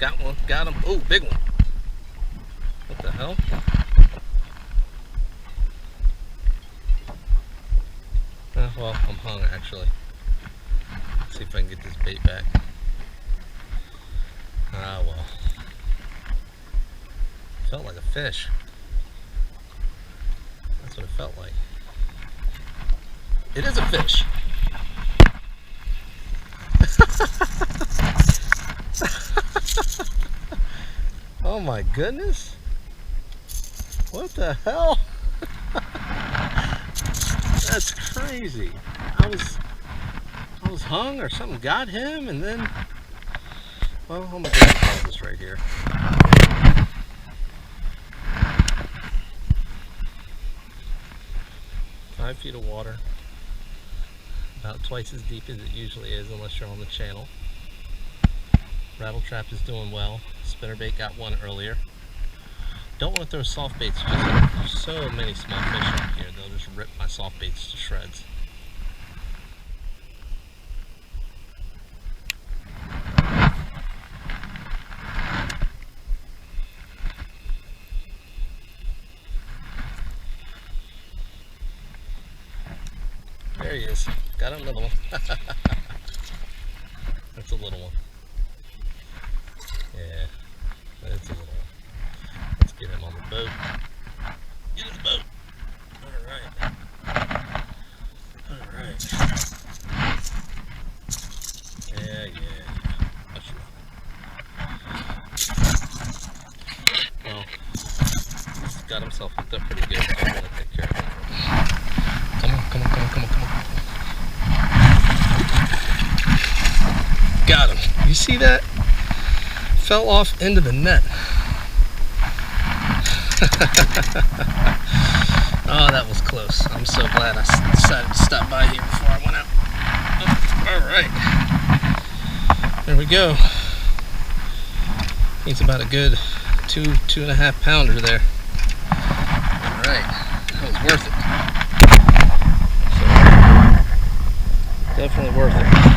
Got one. Got him. Oh, big one. What the hell? Well, I'm hung actually. Let's see if I can get this bait back. Ah, well. Felt like a fish. That's what it felt like. It is a fish. Oh my goodness. What the hell? That's crazy. I was hung or something got him, and then, well, I'm gonna pause this right here. 5 feet of water, about twice as deep as it usually is unless you're on the channel. Rattle trap is doing well. Spinnerbait got one earlier. Don't want to throw soft baits because there's so many small fish out here. They'll just rip my soft baits to shreds. There he is. Got another one. That's a little one. Yeah, that's a little one. Let's get him on the boat. Get in the boat. Alright. Alright. Yeah. That's right. Well, he's got himself hooked up pretty good. I'm gonna take care of him. Come on. Got him. You see that? Fell off into the net. Oh, that was close. I'm so glad I decided to stop by here before I went out. Oh, alright. There we go. He's about a good 2.5 pounder there. Alright. That was worth it. So, definitely worth it.